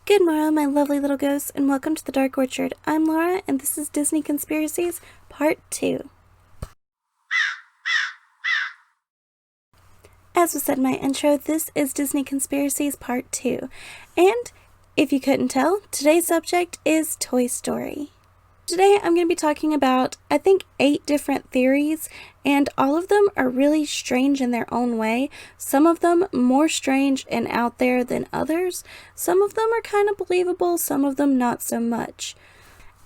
Good morrow, my lovely little ghosts, and welcome to the Dark Orchard. I'm Laura, and this is Disney Conspiracies Part 2. As was said in my intro, this is Disney Conspiracies Part 2. And, if you couldn't tell, today's subject is Toy Story. Today I'm going to be talking about, I think, 8 different theories, and all of them are really strange in their own way. Some of them more strange and out there than others. Some of them are kind of believable, some of them not so much.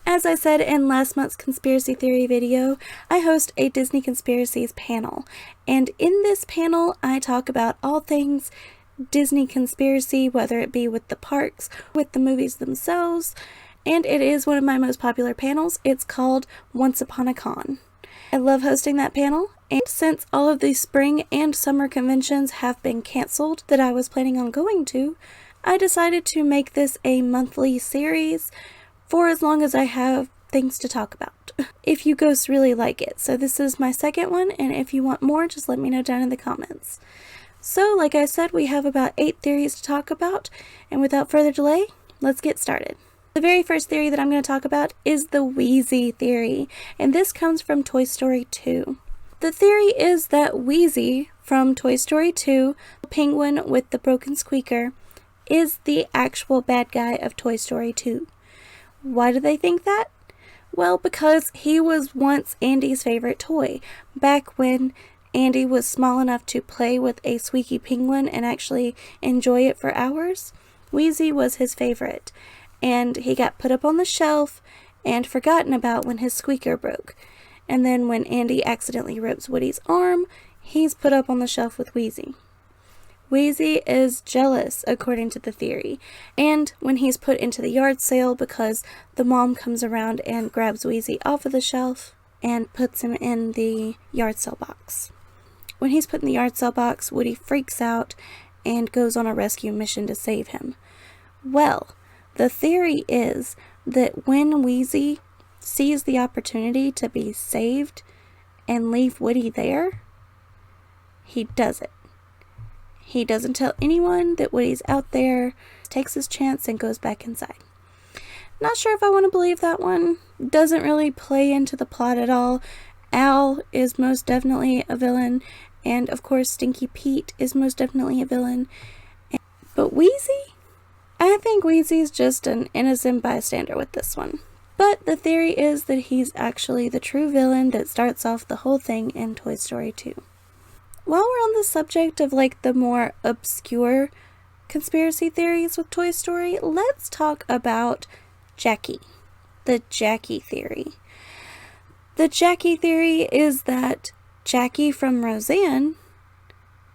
As I said in last month's conspiracy theory video, I host a Disney Conspiracies panel, and in this panel I talk about all things Disney conspiracy, whether it be with the parks, with the movies themselves, and it is one of my most popular panels. It's called Once Upon a Con. I love hosting that panel, and since all of the spring and summer conventions have been canceled that I was planning on going to, I decided to make this a monthly series for as long as I have things to talk about, if you ghosts really like it. So this is my second one, and if you want more, just let me know down in the comments. So, like I said, we have about 8 theories to talk about, and without further delay, let's get started. The very first theory that I'm going to talk about is the Wheezy theory, and this comes from Toy Story 2. The theory is that Wheezy from Toy Story 2, the penguin with the broken squeaker, is the actual bad guy of Toy Story 2. Why do they think that? Well, because he was once Andy's favorite toy. Back when Andy was small enough to play with a squeaky penguin and actually enjoy it for hours, Wheezy was his favorite. And he got put up on the shelf and forgotten about when his squeaker broke. And then when Andy accidentally rips Woody's arm, he's put up on the shelf with Wheezy. Wheezy is jealous, according to the theory, and when he's put into the yard sale because the mom comes around and grabs Wheezy off of the shelf and puts him in the yard sale box. When he's put in the yard sale box, Woody freaks out and goes on a rescue mission to save him. Well, the theory is that when Wheezy sees the opportunity to be saved and leave Woody there, he does it. He doesn't tell anyone that Woody's out there, takes his chance and goes back inside. Not sure if I want to believe that one. Doesn't really play into the plot at all. Al is most definitely a villain, and of course Stinky Pete is most definitely a villain. But Wheezy? I think Wheezy's just an innocent bystander with this one. But the theory is that he's actually the true villain that starts off the whole thing in Toy Story 2. While we're on the subject of like the more obscure conspiracy theories with Toy Story, let's talk about Jackie. The Jackie theory. The Jackie theory is that Jackie from Roseanne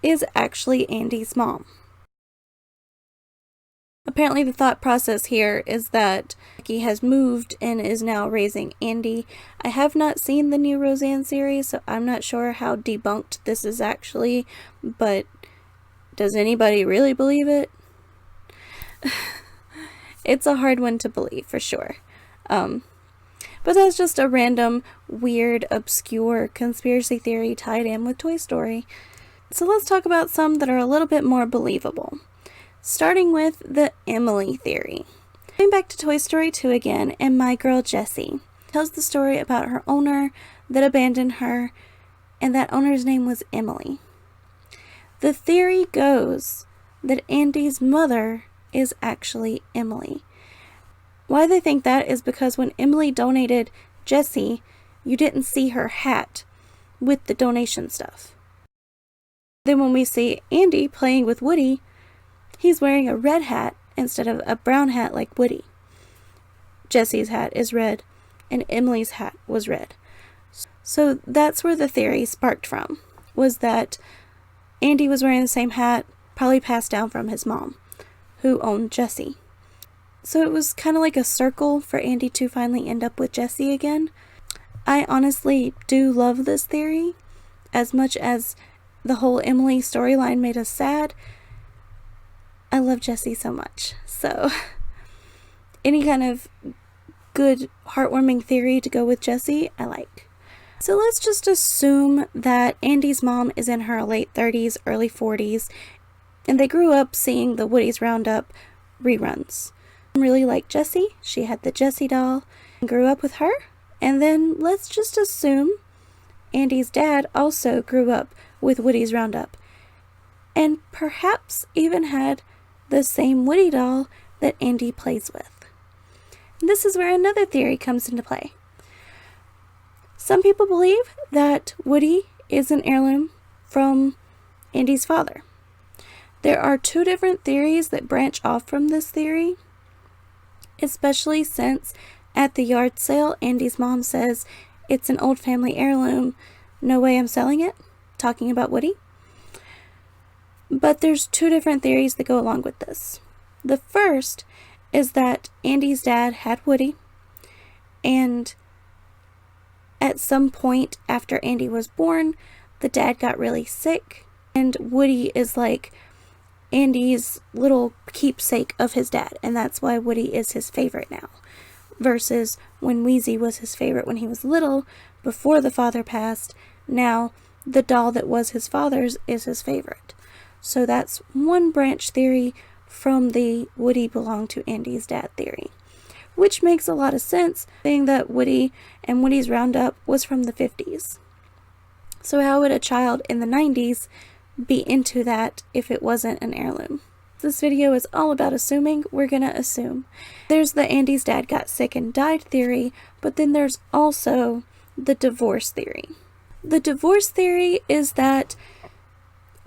is actually Andy's mom. Apparently the thought process here is that Jackie has moved and is now raising Andy. I have not seen the new Roseanne series, so I'm not sure how debunked this is actually, but does anybody really believe it? It's a hard one to believe, for sure. But that's just a random, weird, obscure conspiracy theory tied in with Toy Story. So let's talk about some that are a little bit more believable. Starting with the Emily theory. Going back to Toy Story 2 again, and my girl Jessie tells the story about her owner that abandoned her, and that owner's name was Emily. The theory goes that Andy's mother is actually Emily. Why they think that is because when Emily donated Jessie, you didn't see her hat with the donation stuff. Then when we see Andy playing with Woody, he's wearing a red hat instead of a brown hat like Woody. Jessie's hat is red, and Emily's hat was red. So that's where the theory sparked from, was that Andy was wearing the same hat, probably passed down from his mom, who owned Jessie. So it was kind of like a circle for Andy to finally end up with Jessie again. I honestly do love this theory. As much as the whole Emily storyline made us sad, I love Jessie so much. So any kind of good, heartwarming theory to go with Jessie, I like. So let's just assume that Andy's mom is in her late 30s, early 40s, and they grew up seeing the Woody's Roundup reruns. really liked Jessie. She had the Jessie doll and grew up with her. And then let's just assume Andy's dad also grew up with Woody's Roundup, and perhaps even had the same Woody doll that Andy plays with. And this is where another theory comes into play. Some people believe that Woody is an heirloom from Andy's father. There are two different theories that branch off from this theory, especially since at the yard sale, Andy's mom says, "It's an old family heirloom. No way I'm selling it," talking about Woody. But there's two different theories that go along with this. The first is that Andy's dad had Woody, and at some point after Andy was born, the dad got really sick, and Woody is like Andy's little keepsake of his dad, and that's why Woody is his favorite now. Versus when Wheezy was his favorite when he was little, before the father passed, now the doll that was his father's is his favorite. So that's one branch theory from the Woody belonged to Andy's dad theory, which makes a lot of sense, being that Woody and Woody's Roundup was from the 50s. So how would a child in the 90s be into that if it wasn't an heirloom? This video is all about assuming. We're gonna assume. There's the Andy's dad got sick and died theory, but then there's also the divorce theory. The divorce theory is that,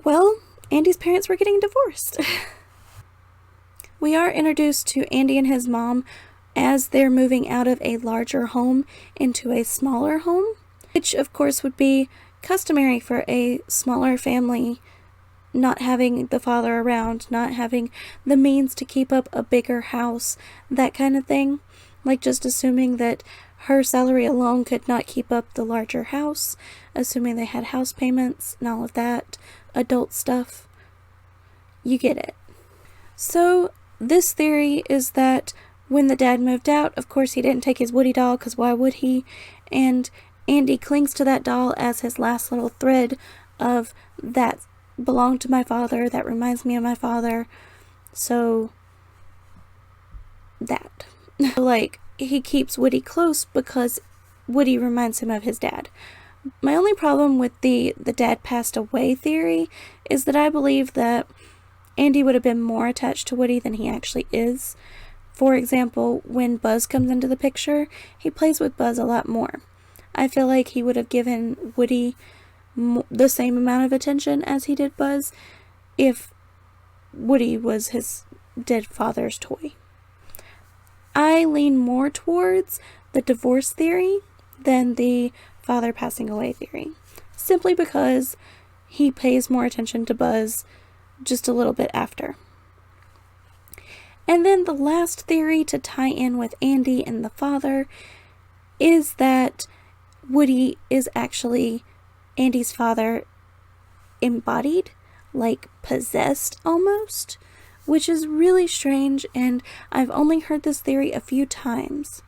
well, Andy's parents were getting divorced. We are introduced to Andy and his mom as they're moving out of a larger home into a smaller home, which of course would be customary for a smaller family, not having the father around, not having the means to keep up a bigger house, that kind of thing. Like just assuming that her salary alone could not keep up the larger house, assuming they had house payments and all of that, adult stuff. You get it. So this theory is that when the dad moved out, of course he didn't take his Woody doll, because why would he? And Andy clings to that doll as his last little thread of that belonged to my father, that reminds me of my father. So that. Like, he keeps Woody close because Woody reminds him of his dad. My only problem with the dad passed away theory is that I believe that Andy would have been more attached to Woody than he actually is. For example, when Buzz comes into the picture, he plays with Buzz a lot more. I feel like he would have given Woody the same amount of attention as he did Buzz if Woody was his dead father's toy. I lean more towards the divorce theory than the father passing away theory, simply because he pays more attention to Buzz just a little bit after. And then the last theory to tie in with Andy and the father is that Woody is actually Andy's father embodied, like possessed almost, which is really strange, and I've only heard this theory a few times.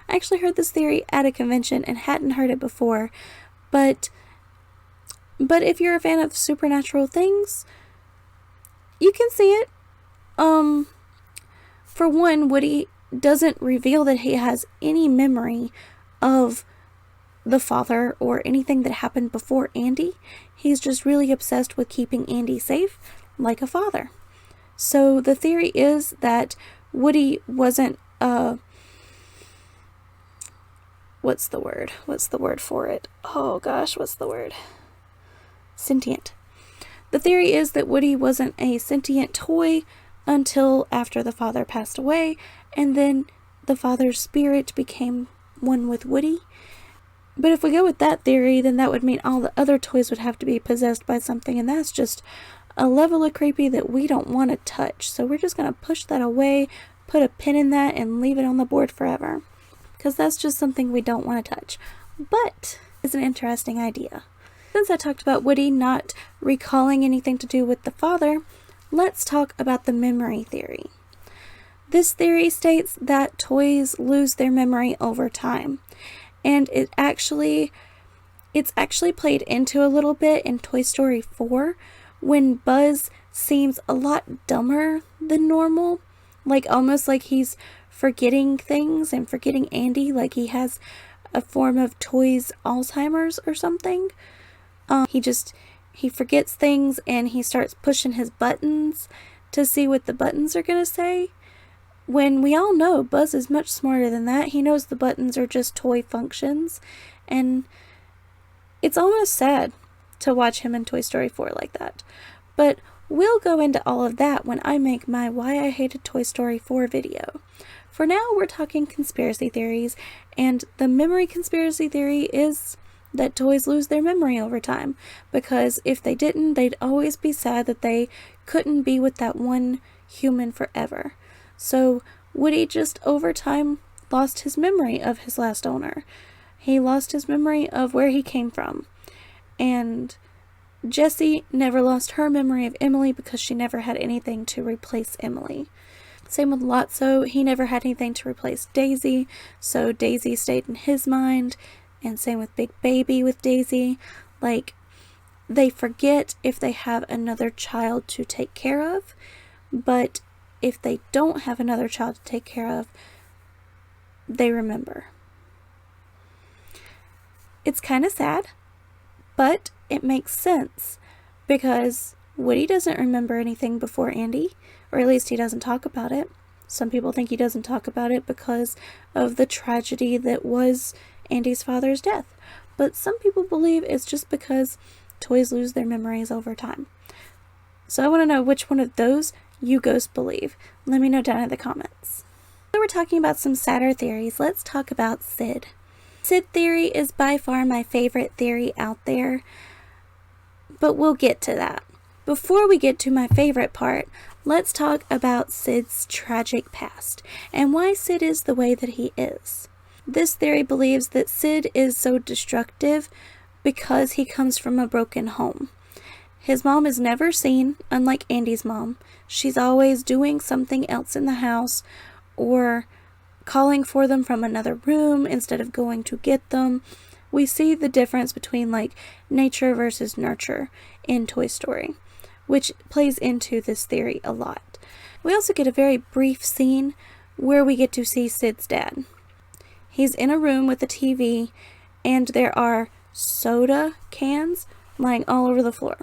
I actually heard this theory at a convention and hadn't heard it before, but if you're a fan of supernatural things, you can see it. For one, Woody doesn't reveal that he has any memory of the father or anything that happened before Andy. He's just really obsessed with keeping Andy safe, like a father. So the theory is that Woody wasn't what's the word for it? Oh gosh, what's the word? Sentient. The theory is that Woody wasn't a sentient toy until after the father passed away, and then the father's spirit became one with Woody. But if we go with that theory, then that would mean all the other toys would have to be possessed by something, and that's just a level of creepy that we don't want to touch. So we're just going to push that away, put a pin in that, and leave it on the board forever, because that's just something we don't want to touch. But it's an interesting idea. Since I talked about Woody not recalling anything to do with the father, let's talk about the memory theory. This theory states that toys lose their memory over time. And it's actually played into a little bit in Toy Story 4 when Buzz seems a lot dumber than normal like almost like he's forgetting things and forgetting Andy, like he has a form of Toy's Alzheimer's or something. He forgets things and he starts pushing his buttons to see what the buttons are gonna say. When we all know Buzz is much smarter than that. He knows the buttons are just toy functions, and it's almost sad to watch him in Toy Story 4 like that. But we'll go into all of that when I make my Why I Hated Toy Story 4 video. For now, we're talking conspiracy theories, and the memory conspiracy theory is that toys lose their memory over time, because if they didn't, they'd always be sad that they couldn't be with that one human forever. So Woody just over time lost his memory of his last owner. He lost his memory of where he came from. And Jessie never lost her memory of Emily because she never had anything to replace Emily. Same with Lotso, he never had anything to replace Daisy, so Daisy stayed in his mind. And same with Big Baby with Daisy. Like, they forget if they have another child to take care of, but if they don't have another child to take care of, they remember. It's kind of sad, but it makes sense because Woody doesn't remember anything before Andy, or at least he doesn't talk about it. Some people think he doesn't talk about it because of the tragedy that was Andy's father's death, but some people believe it's just because toys lose their memories over time. So I want to know which one of those you ghosts believe. Let me know down in the comments. So we're talking about some sadder theories. Let's talk about Sid. Sid theory is by far my favorite theory out there, but we'll get to that. Before we get to my favorite part, let's talk about Sid's tragic past and why Sid is the way that he is. This theory believes that Sid is so destructive because he comes from a broken home. His mom is never seen, unlike Andy's mom. She's always doing something else in the house or calling for them from another room instead of going to get them. We see the difference between like nature versus nurture in Toy Story, which plays into this theory a lot. We also get a very brief scene where we get to see Sid's dad. He's in a room with a TV and there are soda cans lying all over the floor.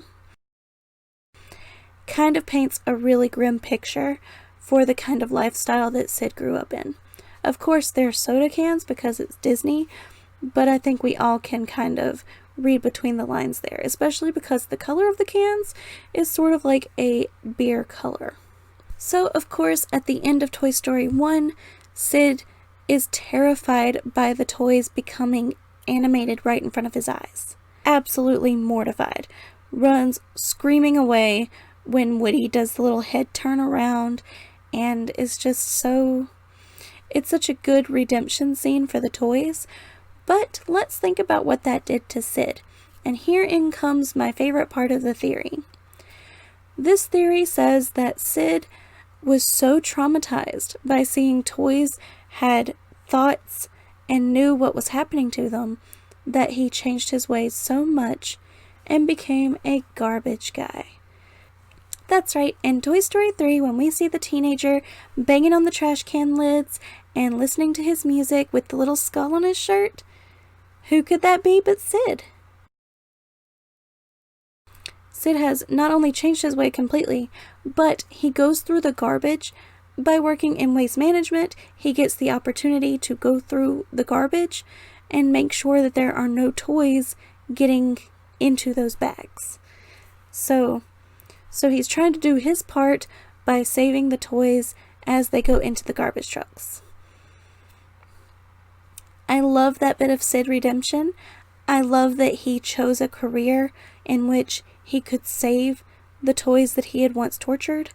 Kind of paints a really grim picture for the kind of lifestyle that Sid grew up in. Of course, they're soda cans because it's Disney, but I think we all can kind of read between the lines there, especially because the color of the cans is sort of like a beer color. So, of course, at the end of Toy Story 1, Sid is terrified by the toys becoming animated right in front of his eyes. Absolutely mortified. Runs screaming away when Woody does the little head turn around, and is just so... It's such a good redemption scene for the toys. But let's think about what that did to Sid. And herein comes my favorite part of the theory. This theory says that Sid was so traumatized by seeing toys had thoughts and knew what was happening to them that he changed his ways so much and became a garbage guy. That's right, in Toy Story 3, when we see the teenager banging on the trash can lids and listening to his music with the little skull on his shirt, who could that be but Sid? Sid has not only changed his way completely, but he goes through the garbage. By working in waste management, he gets the opportunity to go through the garbage and make sure that there are no toys getting into those bags. So he's trying to do his part by saving the toys as they go into the garbage trucks. I love that bit of Sid redemption. I love that he chose a career in which he could save the toys that he had once tortured.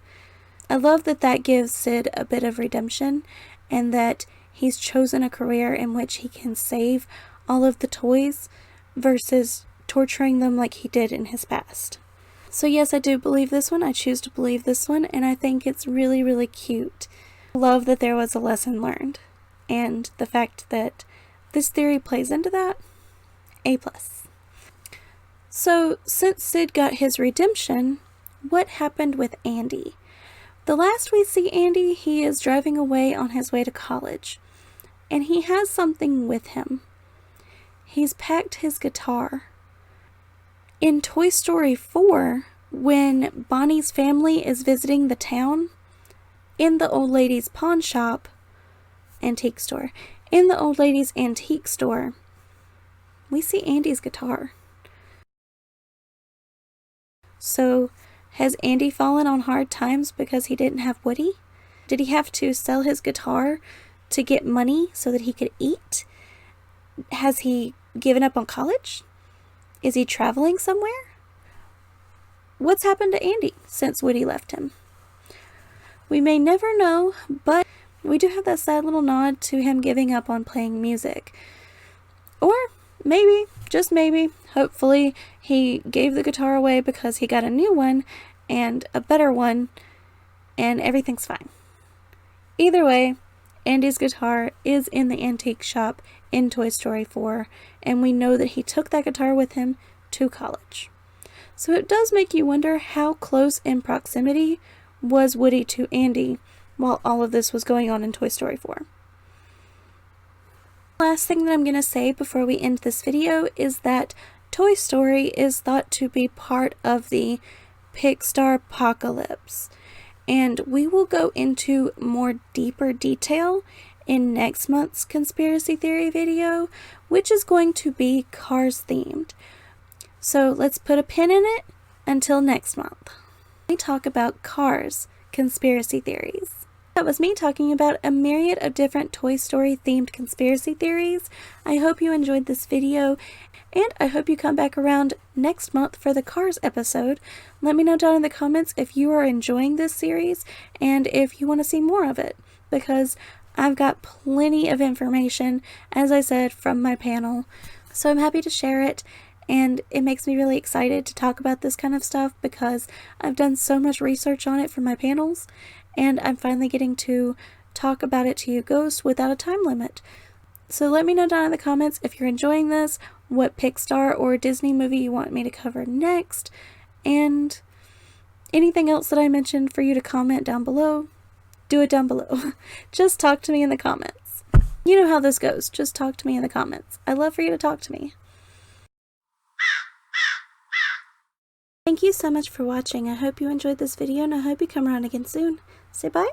I love that that gives Sid a bit of redemption and that he's chosen a career in which he can save all of the toys versus torturing them like he did in his past. So yes, I do believe this one. I choose to believe this one, and I think it's really, really cute. I love that there was a lesson learned, and the fact that this theory plays into that, A+. So since Sid got his redemption, what happened with Andy? The last we see Andy, he is driving away on his way to college, and he has something with him. He's packed his guitar. In Toy Story 4, when Bonnie's family is visiting the town, in the old lady's pawn shop, antique store, in the old lady's antique store, we see Andy's guitar. So, has Andy fallen on hard times because he didn't have Woody? Did he have to sell his guitar to get money so that he could eat? Has he given up on college? Is he traveling somewhere? What's happened to Andy since Woody left him? We may never know, but we do have that sad little nod to him giving up on playing music. Or maybe, just maybe, hopefully, he gave the guitar away because he got a new one and a better one, and everything's fine. Either way, Andy's guitar is in the antique shop in Toy Story 4, and we know that he took that guitar with him to college. So it does make you wonder how close in proximity was Woody to Andy while all of this was going on in Toy Story 4. Last thing that I'm going to say before we end this video is that Toy Story is thought to be part of the Pixar apocalypse, and we will go into more deeper detail in next month's conspiracy theory video, which is going to be Cars themed. So let's put a pin in it until next month. We talk about Cars conspiracy theories. That was me talking about a myriad of different Toy Story themed conspiracy theories. I hope you enjoyed this video, and I hope you come back around next month for the Cars episode. Let me know down in the comments if you are enjoying this series and if you want to see more of it, because I've got plenty of information, as I said, from my panel. So I'm happy to share it, and it makes me really excited to talk about this kind of stuff because I've done so much research on it for my panels, and I'm finally getting to talk about it to you ghosts without a time limit. So let me know down in the comments if you're enjoying this, what Pixar or Disney movie you want me to cover next, and anything else that I mentioned for you to comment down below. Do it down below. Just talk to me in the comments. You know how this goes. Just talk to me in the comments. I love for you to talk to me. Thank you so much for watching. I hope you enjoyed this video, and I hope you come around again soon. Say bye.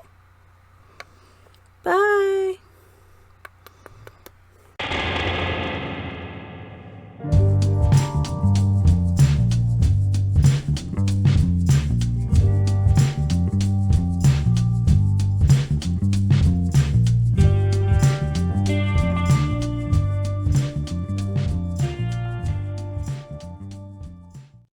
Bye.